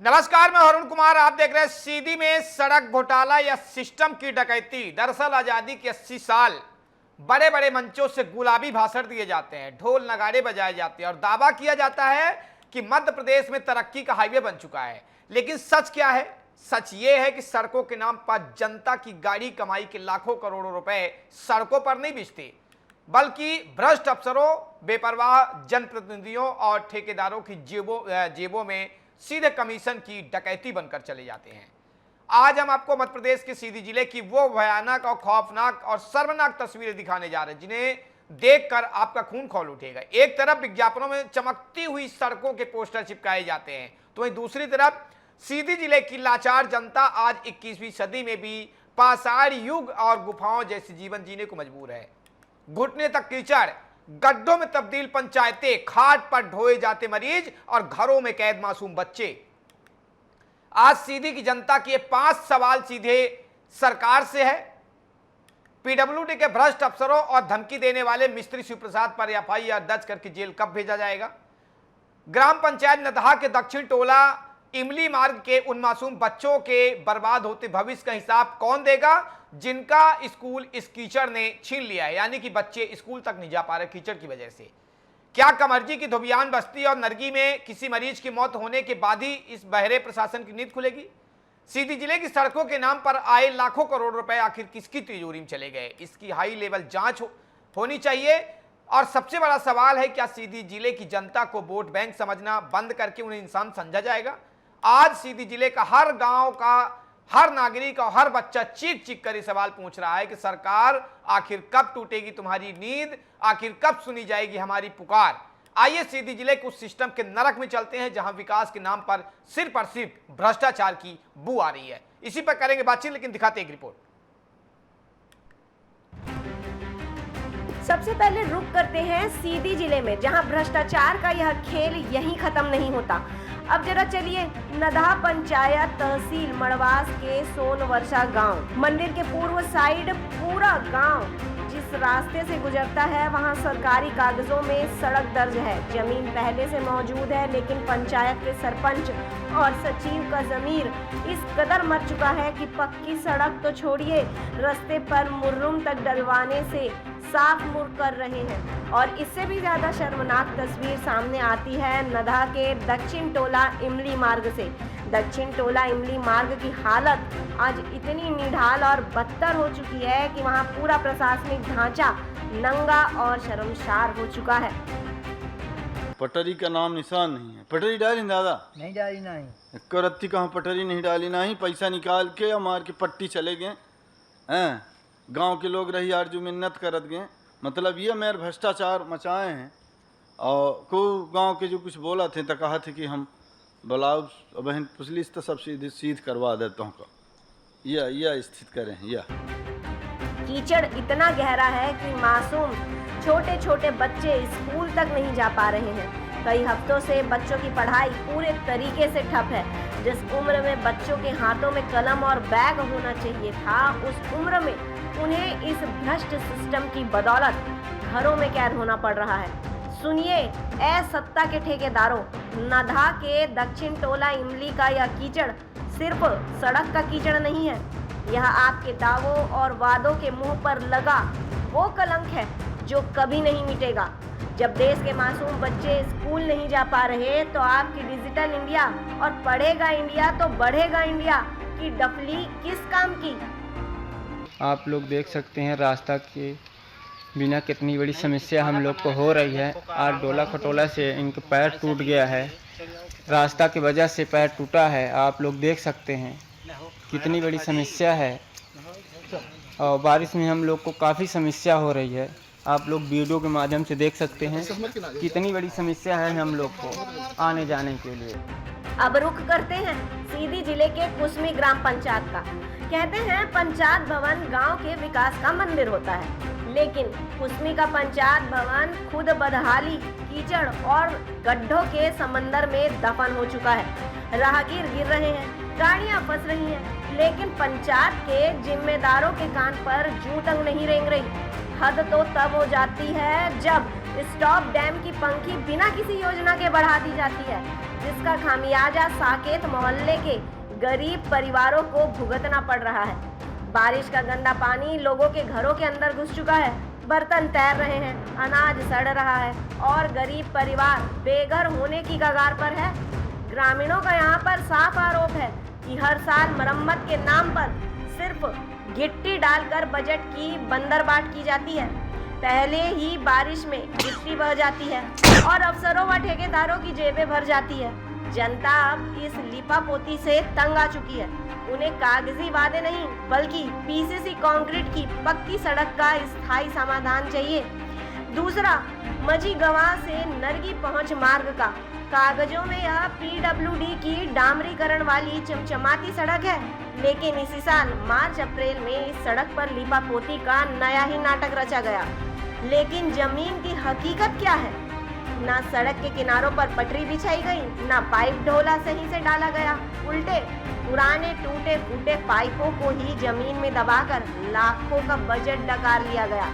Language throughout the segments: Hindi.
नमस्कार, मैं अरुण कुमार। आप देख रहे हैं सीधी में सड़क घोटाला या सिस्टम की डकैती। दरअसल आजादी के 80 साल बड़े बड़े मंचों से गुलाबी भाषण दिए जाते हैं, ढोल नगाड़े बजाए जाते हैं और दावा किया जाता है कि मध्य प्रदेश में तरक्की का हाईवे बन चुका है। लेकिन सच क्या है? सच ये है कि सड़कों के नाम पर जनता की गाड़ी कमाई के लाखों करोड़ों रुपए सड़कों पर नहीं बिछते, बल्कि भ्रष्ट अफसरों, बेपरवाह जनप्रतिनिधियों और ठेकेदारों की जेबों में सीधे कमीशन की डकैती बनकर चले जाते हैं। आज हम आपको मध्य प्रदेश के सीधी जिले की वो भयानक और खौफनाक और शर्मनाक तस्वीरें दिखाने जा रहे हैं जिन्हें देखकर आपका खून खौल उठेगा। एक तरफ विज्ञापनों में चमकती हुई सड़कों के पोस्टर चिपकाए जाते हैं, तो वहीं दूसरी तरफ सीधी जिले की लाचार जनता आज 21वीं सदी में भी पाषाण युग और गुफाओं जैसे जीवन जीने को मजबूर है। घुटने तक कीचड़, गड्ढों में तब्दील पंचायतें, खाट पर ढोए जाते मरीज और घरों में कैद मासूम बच्चे। आज सीधी की जनता के 5 सवाल सीधे सरकार से है। पीडब्ल्यूडी के भ्रष्ट अफसरों और धमकी देने वाले मिस्त्री शिवप्रसाद पर एफआईआर दर्ज करके जेल कब भेजा जाएगा? ग्राम पंचायत नदहा के दक्षिण टोला इमली मार्ग के उन मासूम बच्चों के बर्बाद होते भविष्य का हिसाब कौन देगा जिनका स्कूल इस कीचड़ ने छीन लिया है? यानी कि बच्चे स्कूल तक नहीं जा पा रहे कीचड़ की वजह से। क्या कमर्जी की धोबियान बस्ती और नरगी में किसी मरीज की मौत होने के बाद ही इस बहरे प्रशासन की नींद खुलेगी? सीधी जिले की सड़कों के नाम पर आए लाखों करोड़ रुपए आखिर किसकी तिजोरी में चले गए? इसकी हाई लेवल जांच होनी चाहिए। और सबसे बड़ा सवाल है, क्या सीधी जिले की जनता को वोट बैंक समझना बंद करके उन्हें इंसान समझा जाएगा? आज सीधी जिले का हर गांव का हर नागरिक और हर बच्चा चीख चीख कर ये सवाल पूछ रहा है कि सरकार आखिर कब टूटेगी तुम्हारी नींद, आखिर कब सुनी जाएगी हमारी पुकार। आइए सीधी जिले के उस सिस्टम के नरक में चलते हैं जहां विकास के नाम पर सिर्फ भ्रष्टाचार की बू आ रही है। इसी पर करेंगे बातचीत, लेकिन दिखाते एक रिपोर्ट। सबसे पहले रुक करते हैं सीधी जिले में, जहां भ्रष्टाचार का यह खेल यहीं खत्म नहीं होता। अब जरा चलिए नदहा पंचायत तहसील मड़वास के सोनवर्षा गांव, मंदिर के पूर्व साइड पूरा गांव जिस रास्ते से गुजरता है वहां सरकारी कागजों में सड़क दर्ज है। जमीन पहले से मौजूद है, लेकिन पंचायत के सरपंच और सचिव का जमीर इस कदर मर चुका है कि पक्की सड़क तो छोड़िए, रास्ते पर मुर्रुम तक डलवाने से साफ मुड़ कर रहे हैं। और इससे भी ज्यादा शर्मनाक तस्वीर सामने आती है नदहा के दक्षिण टोला इमली मार्ग से। दक्षिण टोला इमली मार्ग की हालत आज इतनी निढाल और बदतर हो चुकी है कि वहां पूरा प्रशासनिक ढांचा नंगा और शर्मसार हो चुका है। पटरी का नाम निशान नहीं है। पटरी डाली दादा? नहीं डाली नहीं। एक रत्ती कहाँ पटरी नहीं डाली, नहीं पैसा निकाल के और मार के पट्टी चले गए हैं। गांव के लोग रही यार जो मिन्नत करत गए, मतलब ये मेरे भ्रष्टाचार मचाए हैं। और को गांव के जो कुछ बोला थे तो कहा थे कि हम ब्लाउज बहन पुछलिस तो सब सीध करवा देता हूँ। यह स्थित करें। यह कीचड़ इतना गहरा है कि मासूम छोटे छोटे बच्चे स्कूल तक नहीं जा पा रहे हैं। कई हफ्तों से बच्चों की पढ़ाई पूरे तरीके से ठप है। जिस उम्र में बच्चों के हाथों में कलम और बैग होना चाहिए था, उस उम्र में उन्हें इस भ्रष्ट सिस्टम की बदौलत घरों में कैद होना पड़ रहा है। सुनिए सत्ता के ठेकेदारों, नदहा के दक्षिण टोला इमली का यह कीचड़ सिर्फ सड़क का कीचड़ नहीं है, यह आपके दावों और वादों के मुंह पर लगा वो कलंक है जो कभी नहीं मिटेगा। जब देश के मासूम बच्चे स्कूल नहीं जा पा रहे तो आपकी डिजिटल इंडिया और पढ़ेगा इंडिया तो बढ़ेगा इंडिया की डफली किस काम की? आप लोग देख सकते हैं रास्ता के बिना कितनी बड़ी समस्या हम लोग को हो रही है। आज डोला खटोला से इनके पैर टूट गया है, रास्ता की वजह से पैर टूटा है। आप लोग देख सकते हैं कितनी बड़ी समस्या है और बारिश में हम लोग को काफ़ी समस्या हो रही है। आप लोग वीडियो के माध्यम से देख सकते हैं कितनी बड़ी समस्या है हम लोग को आने जाने के लिए। अब रुख करते हैं सीधी जिले के कुसमी ग्राम पंचायत का। कहते हैं पंचायत भवन गांव के विकास का मंदिर होता है, लेकिन कुसमी का पंचायत भवन खुद बदहाली, कीचड़ और गड्ढों के समंदर में दफन हो चुका है। राहगीर गिर रहे हैं, गाड़ियां फंस रही हैं, लेकिन पंचायत के जिम्मेदारों के कान पर जूं तक नहीं रेंग रही। हद तो तब हो जाती है जब स्टॉप डैम की पंखी बिना किसी योजना के बढ़ा दी जाती है। जिसका खामियाजा साकेत मोहल्ले के गरीब परिवारों को भुगतना पड़ रहा है। बारिश का गंदा पानी लोगों के घरों के अंदर घुस चुका है, बर्तन तैर रहे हैं, अनाज सड़ रहा है और गरीब परिवार बेघर होने की कगार पर है। ग्रामीणों का यहाँ पर साफ आरोप है कि हर साल मरम्मत के नाम पर सिर्फ गिट्टी डालकर बजट की बंदरबाट की जाती है। पहले ही बारिश में गिट्टी बह जाती है और अफसरों व ठेकेदारों की जेबें भर जाती है। जनता अब इस लिपापोती से तंग आ चुकी है। उन्हें कागजी वादे नहीं बल्कि पीसीसी कंक्रीट की पक्की सड़क का स्थायी समाधान चाहिए। दूसरा, मझी गवां से नरगी पहुंच मार्ग का कागजों में यह पीडब्ल्यूडी की डामरीकरण वाली चमचमाती सड़क है, लेकिन इसी साल मार्च अप्रैल में इस सड़क पर लिपापोती का नया ही नाटक रचा गया। लेकिन जमीन की हकीकत क्या है? ना सड़क के किनारों पर पटरी बिछाई गई, ना पाइप ढोला सही से डाला गया, उल्टे पुराने टूटे फूटे पाइपों को ही जमीन में दबाकर लाखों का बजट डकार लिया गया।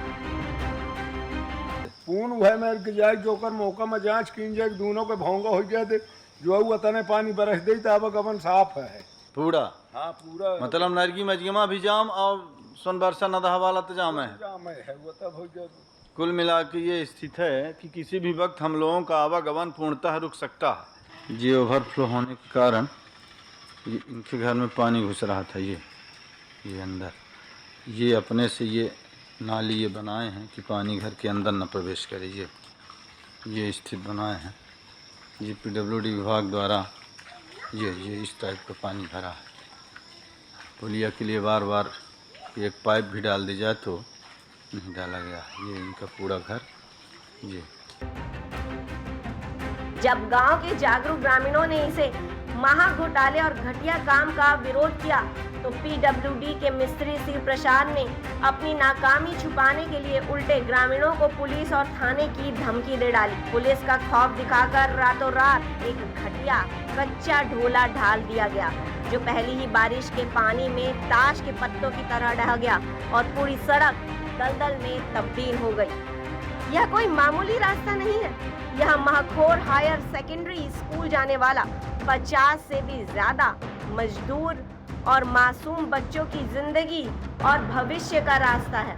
पूर्ण वह मेर के जाए जो कर मौका में जांच की जाए, दोनों के भोंगा हो जाए जो वतने पानी बरस दे तब गवन साफ है पूरा। हाँ पूरा मतलब नरगी मजगमा भी जाम और सोन बरसा नदहा वाला तो जाम है। जाम है वो तब हो जाए। कुल मिला के ये स्थिति है कि किसी भी वक्त हम लोगों का आवागमन पूर्णतः रुक सकता है। ये ओवरफ्लो होने के कारण ये इनके घर में पानी घुस रहा था। ये अंदर ये अपने से ये नाली ये बनाए हैं कि पानी घर के अंदर न प्रवेश करे। ये स्थिति बनाए हैं। ये पीडब्ल्यूडी विभाग द्वारा ये इस टाइप का पानी भरा है। पुलिया के लिए बार बार एक पाइप भी डाल दी जाए तो नहीं डाला गया। ये इनका पूरा घर। ये जब गांव के जागरूक ग्रामीणों ने इसे महा घोटाले और घटिया काम का विरोध किया तो पीडब्ल्यूडी के मिस्त्री शिव प्रसाद ने अपनी नाकामी छुपाने के लिए उल्टे ग्रामीणों को पुलिस और थाने की धमकी दे डाली। पुलिस का खौफ दिखाकर रातों रात एक घटिया कच्चा ढोला ढाल दिया गया, जो पहली ही बारिश के पानी में ताश के पत्तों की तरह ढह गया और पूरी सड़क दलदल में तब्दील हो गई। यह कोई मामूली रास्ता नहीं है। यह महखोर हायर सेकेंडरी स्कूल जाने वाला 50 से भी ज्यादा मजदूर और मासूम बच्चों की जिंदगी और भविष्य का रास्ता है।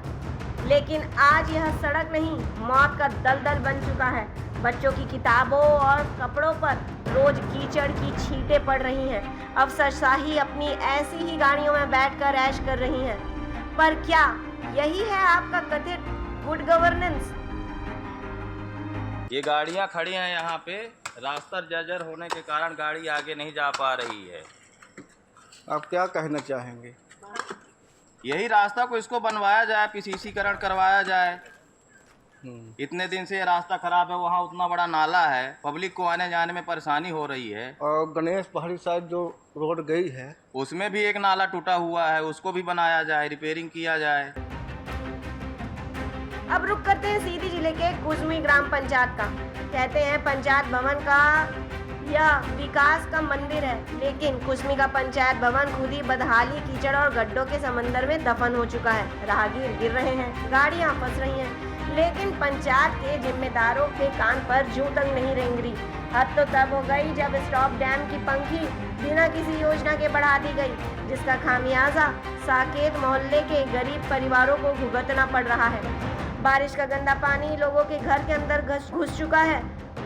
लेकिन आज यह सड़क नहीं, मौत का दलदल बन चुका है। बच्चों की किताबों और कपड़ों पर रोज कीचड़ की छींटें पड़ रही हैं। अफसरशाही अपनी ऐसी ही गाड़ियों में बैठकर ऐश कर रही हैं। पर क्या यही है आपका कथित गुड गवर्नेंस? ये गाड़ियां खड़ी हैं यहाँ पे, रास्ता जर्जर होने के कारण गाड़ी आगे नहीं जा पा रही है। आप क्या कहना चाहेंगे? यही रास्ता को इसको बनवाया जाए, पीसीसीकरण करवाया जाए। इतने दिन से ये रास्ता खराब है, वहाँ उतना बड़ा नाला है, पब्लिक को आने जाने में परेशानी हो रही है। और गणेश पहाड़ी साइड जो रोड गई है उसमें भी एक नाला टूटा हुआ है, उसको भी बनाया जाए, रिपेयरिंग किया जाए। अब रुक करते हैं सीधी जिले के कुजमी ग्राम पंचायत का। कहते हैं पंचायत भवन का यह विकास का मंदिर है, लेकिन कुजमी का पंचायत भवन खुद ही बदहाली, कीचड़ और गड्ढों के समंदर में दफन हो चुका है। राहगीर गिर रहे हैं, गाड़ियां फंस रही हैं, लेकिन पंचायत के जिम्मेदारों के कान पर जूं तक नहीं रेंग रही। हद तो तब हो गई जब स्टॉप डैम की पंखी बिना किसी योजना के बढ़ा दी गई, जिसका खामियाजा साकेत मोहल्ले के गरीब परिवारों को भुगतना पड़ रहा है। बारिश का गंदा पानी लोगों के घर के अंदर घुस चुका है,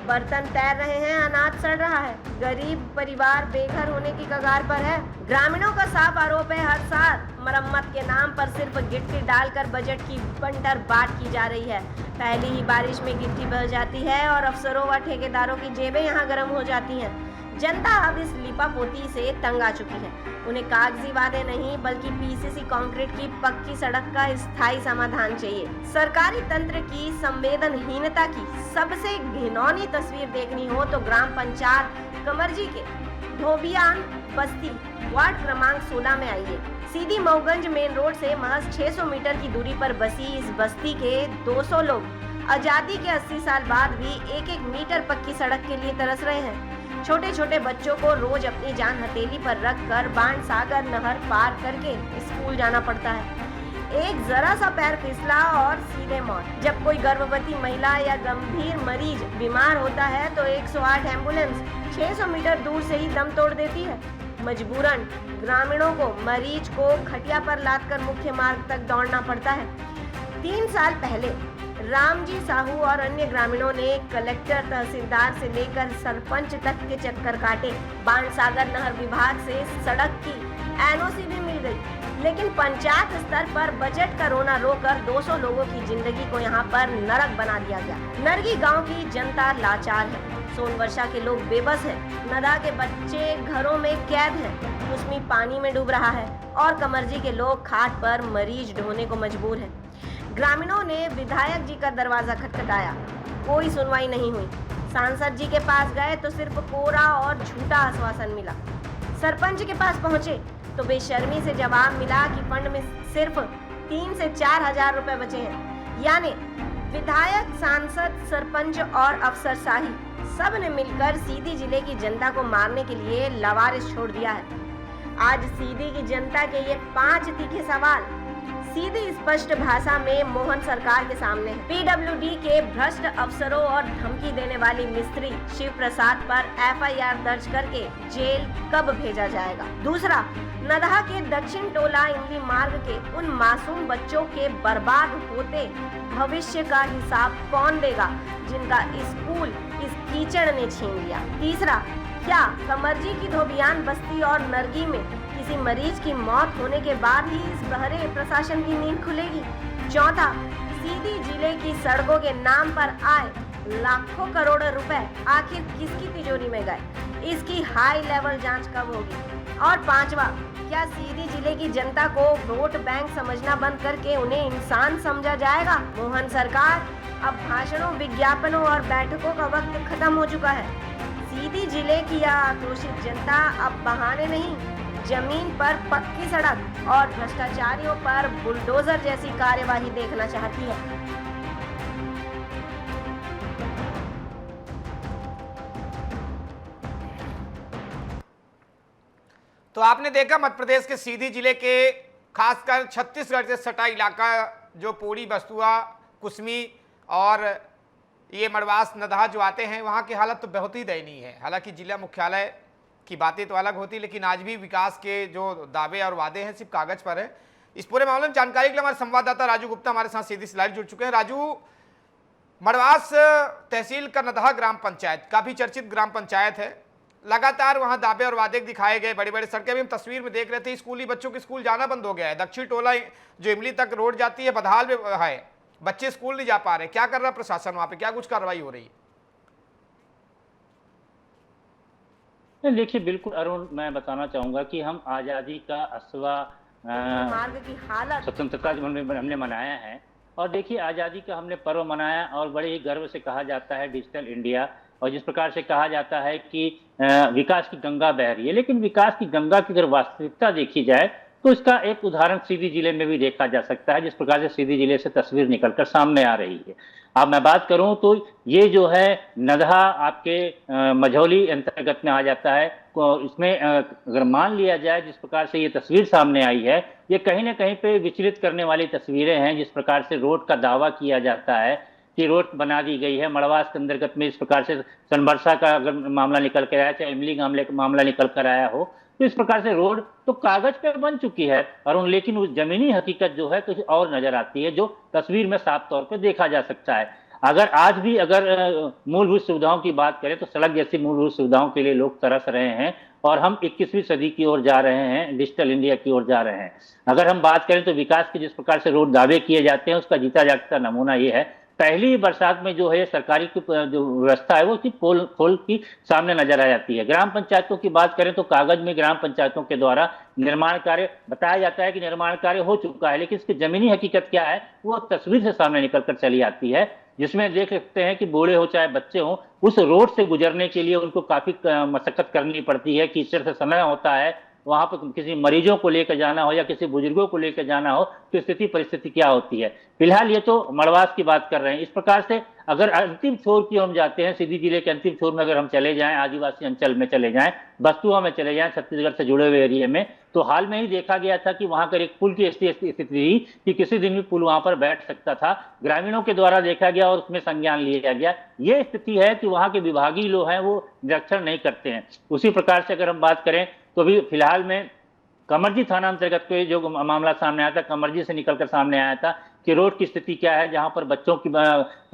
बर्तन तैर रहे हैं, अनाज सड़ रहा है, गरीब परिवार बेघर होने की कगार पर है। ग्रामीणों का साफ आरोप है हर साल मरम्मत के नाम पर सिर्फ गिट्टी डालकर बजट की बंटर बाट की जा रही है। पहली ही बारिश में गिट्टी बह जाती है और अफसरों व ठेकेदारों की जेबें यहाँ गर्म हो जाती हैं। जनता अब इस लिपापोती से तंग आ चुकी है। उन्हें कागजी वादे नहीं बल्कि पीसीसी कंक्रीट की पक्की सड़क का स्थायी समाधान चाहिए। सरकारी तंत्र की संवेदनहीनता की सबसे घिनौनी तस्वीर देखनी हो तो ग्राम पंचायत कमरजी के धोबियान बस्ती वार्ड क्रमांक 16 में आइए। सीधी मऊगंज मेन रोड से महज 600 मीटर की दूरी पर बसी इस बस्ती के 200 लोग आजादी के 80 साल बाद भी 1-1 मीटर पक्की सड़क के लिए तरस रहे हैं। छोटे छोटे बच्चों को रोज अपनी जान हथेली पर रखकर बाण सागर नहर पार करके स्कूल जाना पड़ता है। एक जरा सा पैर फिसला और सीधे मौत। जब कोई गर्भवती महिला या गंभीर मरीज बीमार होता है तो 108 एम्बुलेंस 600 मीटर दूर से ही दम तोड़ देती है। मजबूरन ग्रामीणों को मरीज को खटिया पर लादकर मुख्य मार्ग तक दौड़ना पड़ता है। 3 साल पहले रामजी साहू और अन्य ग्रामीणों ने कलेक्टर, तहसीलदार से लेकर सरपंच तक के चक्कर काटे। बाणसागर नहर विभाग से सड़क की एनओसी भी मिल गई, लेकिन पंचायत स्तर पर बजट का रोना रोकर 200 लोगों की जिंदगी को यहाँ पर नरक बना दिया गया। नरगी गांव की जनता लाचार है, सोनवर्षा के लोग बेबस हैं, नदा के बच्चे घरों में कैद हैं, कुसमी पानी में डूब रहा है और कमरजी के लोग खाट पर मरीज ढोने को मजबूर हैं। ग्रामीणों ने विधायक जी का दरवाजा खटखटाया, कोई सुनवाई नहीं हुई। सांसद जी के पास गए तो सिर्फ कोरा और झूठा आश्वासन मिला। सरपंच के पास पहुंचे तो बेशर्मी से जवाब मिला कि फंड में सिर्फ 3 से 4 हजार रुपए बचे हैं। यानी विधायक, सांसद, सरपंच और अफसरशाही सब ने मिलकर सीधी जिले की जनता को मारने के लिए लवारिस छोड़ दिया है। आज सीधी की जनता के ये 5 तीखे सवाल सीधी स्पष्ट भाषा में मोहन सरकार के सामने है। पीडब्ल्यूडी के भ्रष्ट अफसरों और धमकी देने वाली मिस्त्री शिव प्रसाद पर एफआईआर दर्ज करके जेल कब भेजा जाएगा? दूसरा, नदहा के दक्षिण टोला इमली मार्ग के उन मासूम बच्चों के बर्बाद होते भविष्य का हिसाब कौन देगा जिनका स्कूल इस कीचड़ ने छीन लिया? तीसरा, क्या कमरजी की धोबियान बस्ती और नरगी में किसी मरीज की मौत होने के बाद ही इस बहरे प्रशासन की नींद खुलेगी? चौथा, सीधी जिले की सड़कों के नाम पर आए लाखों करोड़ रुपए आखिर किसकी तिजोरी में गए? इसकी हाई लेवल जांच कब होगी? और पांचवा, क्या सीधी जिले की जनता को वोट बैंक समझना बंद करके उन्हें इंसान समझा जाएगा? मोहन सरकार, अब भाषणों, विज्ञापनों और बैठकों का वक्त खत्म हो चुका है। सीधी जिले की यह आक्रोशित जनता अब बहाने नहीं, जमीन पर पक्की सड़क और भ्रष्टाचारियों पर बुलडोजर जैसी कार्यवाही देखना चाहती है। तो आपने देखा मध्य प्रदेश के सीधी जिले के खासकर छत्तीसगढ़ से सटा इलाका जो पूरी, बस्तुआ, कुसमी और ये मड़वास, नदहा जो आते हैं, वहाँ की हालत तो बहुत ही दयनीय है। हालांकि जिला मुख्यालय की बातें तो अलग होती, लेकिन आज भी विकास के जो दावे और वादे हैं सिर्फ कागज पर है। इस पूरे मामले में जानकारी के लिए हमारे संवाददाता राजू गुप्ता हमारे साथ सीधी लाइव जुड़ चुके हैं। राजू, मड़वास तहसील का नदहा ग्राम पंचायत काफी चर्चित ग्राम पंचायत है, लगातार वहां दावे और वादे दिखाए गए, बड़े बड़े सड़कें भी हम तस्वीर में देख रहे थे। स्कूली बच्चों के स्कूल जाना बंद हो गया है। दक्षिण टोला जो इमली तक रोड जाती है बदहाल में है, बच्चे स्कूल नहीं जा पा रहे। क्या कर रहा प्रशासन वहां पे, क्या कुछ कार्रवाई हो रही है? देखिए, बिल्कुल अरुण, मैं बताना चाहूंगा कि हम आज़ादी का 80वां मार्ग की हालत, स्वतंत्रता हमने मनाया है। और देखिए, आज़ादी का हमने पर्व मनाया और बड़े ही गर्व से कहा जाता है डिजिटल इंडिया, और जिस प्रकार से कहा जाता है कि विकास की गंगा बह रही है, लेकिन विकास की गंगा की अगर वास्तविकता देखी जाए तो इसका एक उदाहरण सीधी जिले में भी देखा जा सकता है, जिस प्रकार से सीधी जिले से तस्वीर निकलकर सामने आ रही है। अब मैं बात करूं तो ये जो है नदहा आपके मझौली अंतर्गत में आ जाता है। इसमें अगर मान लिया जाए जिस प्रकार से ये तस्वीर सामने आई है, ये कहीं ना कहीं पे विचलित करने वाली तस्वीरें हैं। जिस प्रकार से रोड का दावा किया जाता है कि रोड बना दी गई है, मड़वास के अंतर्गत में इस प्रकार से सनबरसा का अगर मामला निकल कर आया, चाहे इमली मामले का मामला निकल कर आया हो, तो इस प्रकार से रोड तो कागज पे बन चुकी है और लेकिन उस जमीनी हकीकत जो है कुछ और नजर आती है, जो तस्वीर में साफ तौर पे देखा जा सकता है। अगर आज भी अगर मूलभूत सुविधाओं की बात करें तो सड़क जैसी मूलभूत सुविधाओं के लिए लोग तरस रहे हैं और हम 21वीं सदी की ओर जा रहे हैं, डिजिटल इंडिया की ओर जा रहे हैं। अगर हम बात करें तो विकास के जिस प्रकार से रोड दावे किए जाते हैं उसका जीता जागता नमूना ये है, पहली बरसात में जो है सरकारी की जो व्यवस्था है वो उसकी पोल खोल की सामने नजर आ जाती है। ग्राम पंचायतों की बात करें तो कागज में ग्राम पंचायतों के द्वारा निर्माण कार्य बताया जाता है कि निर्माण कार्य हो चुका है, लेकिन इसकी जमीनी हकीकत क्या है वो तस्वीर से सामने निकल कर चली आती है, जिसमें देख सकते हैं कि बूढ़े हो चाहे बच्चे हो, उस रोड से गुजरने के लिए उनको काफी मशक्कत करनी पड़ती है। कीचड़ से समय होता है, वहां पर किसी मरीजों को लेकर जाना हो या किसी बुजुर्गों को लेकर जाना हो तो स्थिति परिस्थिति क्या होती है। फिलहाल ये तो मड़वास की बात कर रहे हैं। इस प्रकार से अगर अंतिम छोर की हम जाते हैं, सीधी जिले के अंतिम छोर में अगर हम चले जाएं, आदिवासी अंचल में चले जाएं, बस्तुआ में चले जाएं, छत्तीसगढ़ से जुड़े हुए एरिया में, तो हाल में ही देखा गया था कि वहां पर एक पुल की स्थिति थी कि किसी दिन भी पुल वहां पर बैठ सकता था, ग्रामीणों के द्वारा देखा गया और उसमें संज्ञान लिया गया। ये स्थिति है कि वहां के विभागीय लोग हैं वो निरीक्षण नहीं करते हैं। उसी प्रकार से अगर हम बात करें तो अभी फिलहाल में कमरजी थाना अंतर्गत को जो मामला सामने आया था, कमरजी से निकलकर सामने आया था कि रोड की स्थिति क्या है, जहां पर बच्चों की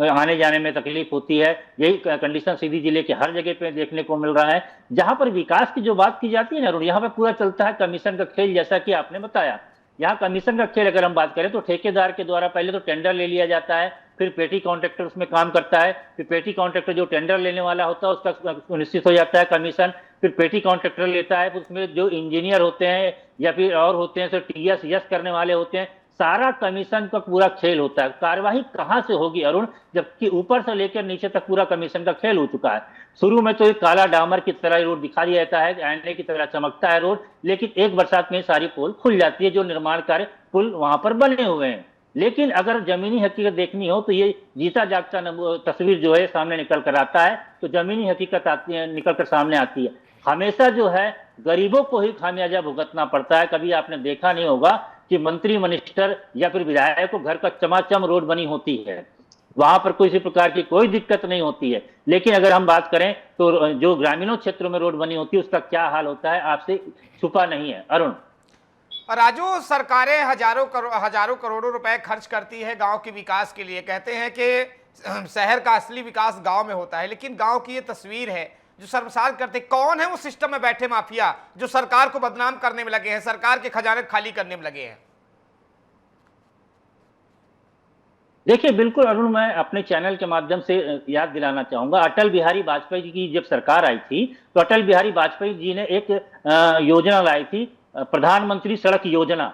आने जाने में तकलीफ होती है। यही कंडीशन सीधी जिले के हर जगह पे देखने को मिल रहा है। जहां पर विकास की जो बात की जाती है ना, यहाँ पे पूरा चलता है कमीशन का खेल, जैसा कि आपने बताया। यहाँ कमीशन का खेल अगर हम बात करें तो ठेकेदार के द्वारा पहले तो टेंडर ले लिया जाता है, फिर पेटी कॉन्ट्रैक्टर उसमें काम करता है, फिर पेटी कॉन्ट्रैक्टर जो टेंडर लेने वाला होता है उसका निश्चित हो जाता है कमीशन, फिर पेटी कॉन्ट्रैक्टर लेता है, उसमें जो इंजीनियर होते हैं या फिर और होते हैं, तो टीएस यस करने वाले होते हैं, सारा कमीशन का पूरा खेल होता है। कार्यवाही कहां से होगी अरुण, जबकि ऊपर से लेकर नीचे तक पूरा कमीशन का खेल हो चुका है। शुरू में तो एक काला डामर की तरह रोड दिखा दिया जाता है, आईने की तरह चमकता है रोड, लेकिन एक बरसात में सारी पोल खुल जाती है, जो निर्माण कार्य पुल वहां पर बने हुए हैं। लेकिन अगर जमीनी हकीकत देखनी हो तो ये जीता जागता तस्वीर जो है सामने निकल कर आता है, तो जमीनी हकीकत आती है, निकल कर सामने आती है। हमेशा जो है गरीबों को ही खामियाजा भुगतना पड़ता है। कभी आपने देखा नहीं होगा कि मंत्री मिनिस्टर या फिर विधायक को घर का चमाचम रोड बनी होती है, वहां पर किसी प्रकार की कोई दिक्कत नहीं होती है। लेकिन अगर हम बात करें तो जो ग्रामीणों क्षेत्रों में रोड बनी होती है उसका क्या हाल होता है आपसे छुपा नहीं है। अरुण, राजू, सरकारें हजारों करोड़ों रुपए खर्च करती है गांव के विकास के लिए। कहते हैं कि शहर का असली विकास गांव में होता है, लेकिन गांव की ये तस्वीर है जो शर्मसार करते। कौन है वो सिस्टम में बैठे माफिया जो सरकार को बदनाम करने में लगे हैं, सरकार के खजाने खाली करने में लगे हैं? देखिए बिल्कुल अरुण, मैं अपने चैनल के माध्यम से याद दिलाना चाहूंगा, अटल बिहारी वाजपेयी जी की जब सरकार आई थी तो अटल बिहारी वाजपेयी जी ने एक योजना लाई थी, प्रधानमंत्री सड़क योजना।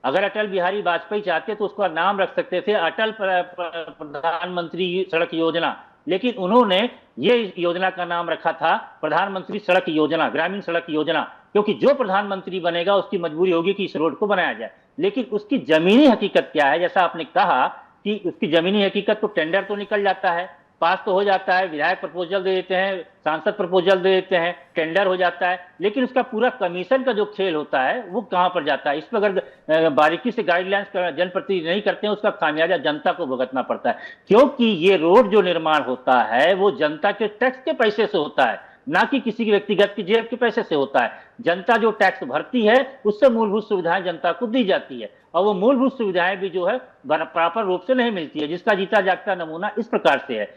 अगर अटल बिहारी वाजपेयी चाहते तो उसका नाम रख सकते थे अटल प्रधानमंत्री सड़क योजना, लेकिन उन्होंने ये योजना का नाम रखा था प्रधानमंत्री सड़क योजना, ग्रामीण सड़क योजना, क्योंकि जो प्रधानमंत्री बनेगा उसकी मजबूरी होगी कि इस रोड को बनाया जाए। लेकिन उसकी जमीनी हकीकत क्या है, जैसा आपने कहा कि उसकी जमीनी हकीकत तो टेंडर तो निकल जाता है, पास तो हो जाता है, विधायक प्रपोजल दे देते हैं, सांसद प्रपोजल दे देते हैं, टेंडर हो जाता है, लेकिन उसका पूरा कमीशन का जो खेल होता है वो कहां पर जाता है। इस पर अगर बारीकी से गाइडलाइंस जनप्रतिनिधि नहीं करते हैं उसका खामियाजा जनता को भुगतना पड़ता है, क्योंकि ये रोड जो निर्माण होता है वो जनता के टैक्स के पैसे से होता है, ना कि किसी व्यक्तिगत की जेब के पैसे से होता है। जनता जो टैक्स भरती है उससे मूलभूत सुविधाएं जनता को दी जाती है, और वो मूलभूत सुविधाएं भी जो है प्रॉपर रूप से नहीं मिलती है, जिसका जीता जागता नमूना इस प्रकार से है।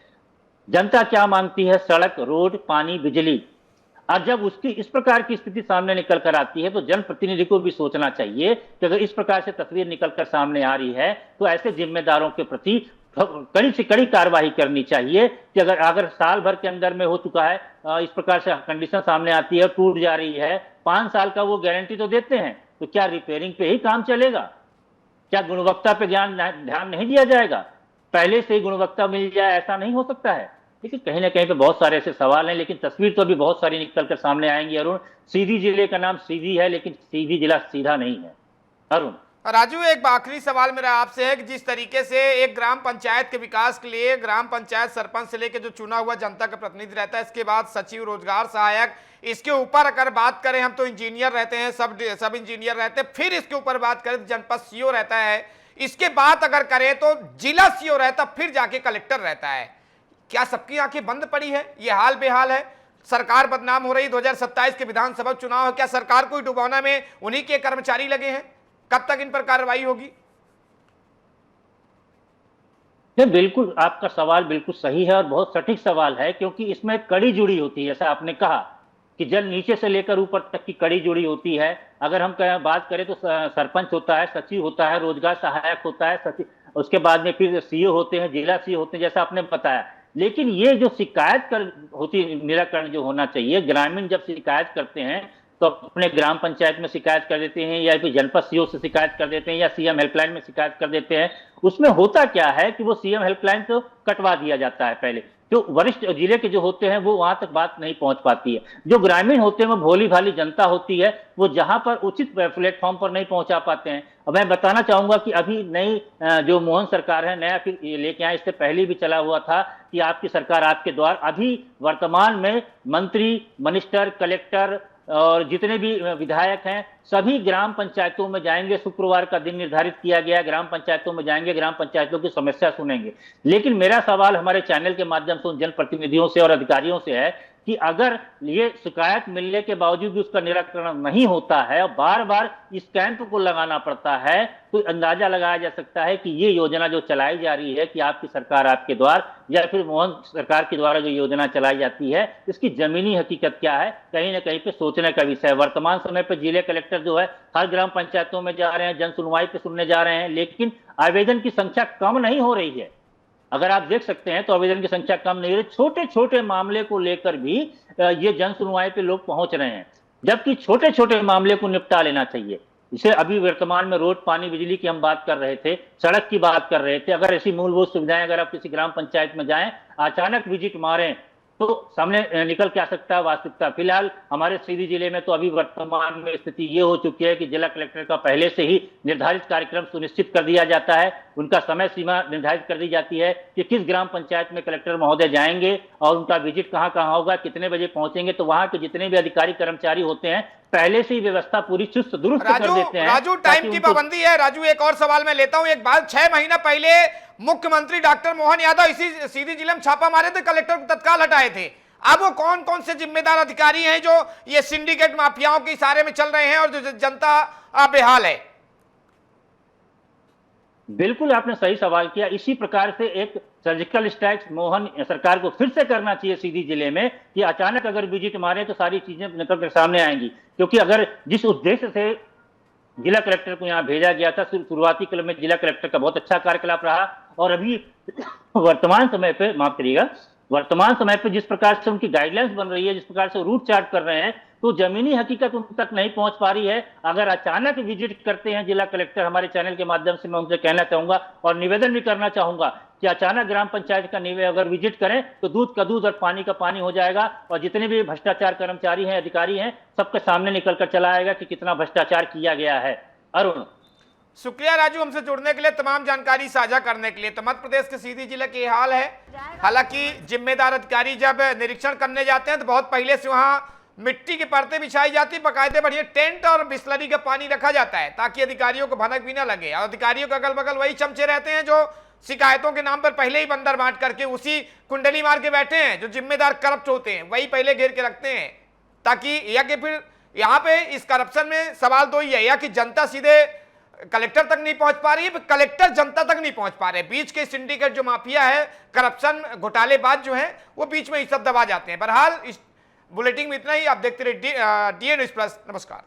जनता क्या मांगती है? सड़क, रोड, पानी, बिजली। और जब उसकी इस प्रकार की स्थिति सामने निकल कर आती है तो जनप्रतिनिधि को भी सोचना चाहिए कि अगर इस प्रकार से तस्वीर निकल कर सामने आ रही है तो ऐसे जिम्मेदारों के प्रति कड़ी से कड़ी कार्रवाई करनी चाहिए कि अगर साल भर के अंदर में हो चुका है, इस प्रकार से कंडीशन सामने आती है, टूट जा रही है, 5 साल का वो गारंटी तो देते हैं, तो क्या रिपेयरिंग पे ही काम चलेगा? क्या गुणवत्ता पे ध्यान नहीं दिया जाएगा? पहले से ही गुणवत्ता मिल जाए ऐसा नहीं हो सकता है। लेकिन कहीं ना कहीं पे बहुत सारे ऐसे सवाल हैं, लेकिन तस्वीर तो अभी बहुत सारी निकल कर सामने आएंगी। अरुण, सीधी जिले का नाम सीधी है, लेकिन सीधी जिला सीधा नहीं है। अरुण, राजू, एक आखिरी सवाल मेरा आपसे है कि जिस तरीके से एक ग्राम पंचायत के विकास के लिए ग्राम पंचायत सरपंच से लेकर जो चुना हुआ जनता का प्रतिनिधि रहता है, इसके बाद सचिव, रोजगार सहायक, इसके ऊपर अगर बात करें हम तो इंजीनियर रहते हैं, सब इंजीनियर रहते हैं, फिर इसके ऊपर बात करें तो जनपद सीओ रहता है, इसके बाद अगर करें तो जिला सीओ रहता, फिर जाके कलेक्टर रहता है। क्या सबकी आंखें बंद पड़ी है? ये हाल बेहाल है, सरकार बदनाम हो रही। 2027 के विधानसभा चुनाव है, क्या सरकार को डुबाना में उन्हीं के कर्मचारी लगे हैं? कब तक इन पर कार्रवाई होगी? बिल्कुल, आपका सवाल बिल्कुल सही है और बहुत सटीक सवाल है, क्योंकि इसमें कड़ी जुड़ी होती है। जैसा आपने कहा कि जल नीचे से लेकर ऊपर तक की कड़ी जुड़ी होती है। अगर हम बात करें तो सरपंच होता है, सचिव होता है, रोजगार सहायक होता है, सचिव, उसके बाद में फिर सीओ होते हैं, जिला सीओ होते हैं, जैसा आपने बताया। लेकिन ये जो शिकायत होती निराकरण जो होना चाहिए, ग्रामीण जब शिकायत करते हैं तो अपने ग्राम पंचायत में शिकायत कर देते हैं, या फिर जनपद सीओ से शिकायत कर देते हैं, या सीएम हेल्पलाइन में शिकायत कर देते हैं। उसमें होता क्या है कि वो सीएम हेल्पलाइन तो कटवा दिया जाता है पहले, जो वरिष्ठ जिले के जो होते हैं वो वहां तक बात नहीं पहुंच पाती है। जो ग्रामीण होते हैं वो भोली भाली जनता होती है, वो जहां पर उचित प्लेटफॉर्म पर नहीं पहुंचा पाते हैं। अब मैं बताना चाहूंगा कि अभी नई जो मोहन सरकार है, नया फिर लेके आए, इससे पहले भी चला हुआ था कि आपकी सरकार आपके द्वार, अभी वर्तमान में मंत्री, मिनिस्टर, कलेक्टर और जितने भी विधायक हैं सभी ग्राम पंचायतों में जाएंगे। शुक्रवार का दिन निर्धारित किया गया है, ग्राम पंचायतों में जाएंगे, ग्राम पंचायतों की समस्या सुनेंगे। लेकिन मेरा सवाल हमारे चैनल के माध्यम से उन जनप्रतिनिधियों से और अधिकारियों से है कि अगर ये शिकायत मिलने के बावजूद भी उसका निराकरण नहीं होता है और बार बार इस कैंप को लगाना पड़ता है, तो अंदाजा लगाया जा सकता है कि ये योजना जो चलाई जा रही है कि आपकी सरकार आपके द्वार या फिर मोहन सरकार के द्वारा जो योजना चलाई जाती है, इसकी जमीनी हकीकत क्या है, कहीं ना कहीं पे सोचने का विषय है। वर्तमान समय पे जिले कलेक्टर जो है हर ग्राम पंचायतों में जा रहे हैं, जन सुनवाई पे सुनने जा रहे हैं, लेकिन आवेदन की संख्या कम नहीं हो रही है। अगर आप देख सकते हैं तो आवेदन की संख्या कम नहीं है, छोटे छोटे मामले को लेकर भी ये जन सुनवाई पे लोग पहुंच रहे हैं, जबकि छोटे छोटे मामले को निपटा लेना चाहिए। इसे अभी वर्तमान में रोड, पानी, बिजली की हम बात कर रहे थे, सड़क की बात कर रहे थे। अगर ऐसी मूलभूत सुविधाएं अगर आप किसी ग्राम पंचायत में जाएं, अचानक विजिट मारें तो सामने निकल के आ सकता है वास्तविकता। फिलहाल हमारे सीधी जिले में तो अभी वर्तमान में स्थिति ये हो चुकी है कि जिला कलेक्टर का पहले से ही निर्धारित कार्यक्रम सुनिश्चित कर दिया जाता है, उनका समय सीमा निर्धारित कर दी जाती है कि किस ग्राम पंचायत में कलेक्टर महोदय जाएंगे और उनका विजिट कहाँ कहाँ होगा, कितने बजे पहुंचेंगे। तो वहां के जितने भी अधिकारी कर्मचारी होते हैं पहले से ही व्यवस्था पूरी चुस्त दुरुस्त कर देते हैं। राजू, टाइम की पाबंदी है। राजू, एक और सवाल मैं लेता हूं। एक बात, 6 महीना पहले मुख्यमंत्री डॉक्टर मोहन यादव इसी सीधी जिले में छापा मारे थे, कलेक्टर को तत्काल हटाए थे। अब वो कौन कौन से जिम्मेदार अधिकारी हैं जो ये सिंडिकेट माफियाओं के इशारे में चल रहे हैं और जो जनता बेहाल है? बिल्कुल आपने सही सवाल किया। इसी प्रकार से एक सर्जिकल स्ट्राइक मोहन सरकार को फिर से करना चाहिए सीधी जिले में कि अचानक अगर विजिट मारे तो सारी चीजें निकल कर सामने आएंगी। क्योंकि अगर जिस उद्देश्य से जिला कलेक्टर को यहाँ भेजा गया था, शुरुआती क्रम में जिला कलेक्टर का बहुत अच्छा कार्यकलाप रहा और अभी वर्तमान समय पे, माफ करिएगा, वर्तमान समय पे जिस प्रकार से उनकी गाइडलाइंस बन रही है, जिस प्रकार से रूट चार्ट कर रहे हैं, तो जमीनी हकीकत उन तक नहीं पहुंच पा रही है। अगर अचानक विजिट करते हैं जिला कलेक्टर, हमारे चैनल के माध्यम से मैं उनसे कहना चाहूंगा और निवेदन भी करना चाहूंगा कि अचानक ग्राम पंचायत का अगर विजिट करें तो दूध का दूध और पानी का पानी हो जाएगा और जितने भी भ्रष्टाचार कर्मचारी हैं, अधिकारी हैं, सबके सामने निकल कर चला आएगा कि कितना भ्रष्टाचार किया गया है। अरुण, शुक्रिया राजू, हमसे जुड़ने के लिए, तमाम जानकारी साझा करने के लिए। तो मध्य प्रदेश के सीधी जिले के हाल है। हालांकि जिम्मेदार अधिकारी जब निरीक्षण करने जाते हैं तो बहुत पहले से वहां मिट्टी की परतें बिछाई जाती, बाकायदे बढ़िया टेंट और बिस्लरी का पानी रखा जाता है ताकि अधिकारियों को भनक भी ना लगे। और अधिकारियों के अगल बगल वही चमचे रहते हैं जो शिकायतों के नाम पर पहले ही बंदर बांट करके उसी कुंडली मार के बैठे हैं। जो जिम्मेदार करप्ट होते हैं वही पहले घेर के रखते हैं, ताकि या कि फिर यहाँ पे इस करप्शन में सवाल दो ही है, या कि जनता सीधे कलेक्टर तक नहीं पहुंच पा रही है, कलेक्टर जनता तक नहीं पहुंच पा रहे। बीच के सिंडिकेट जो माफिया है, करप्शन घोटालेबाज जो है, वो बीच में ही सब दबा जाते हैं। बहरहाल इस बुलेटिन में इतना ही। आप देखते रहिए DN News Plus। नमस्कार।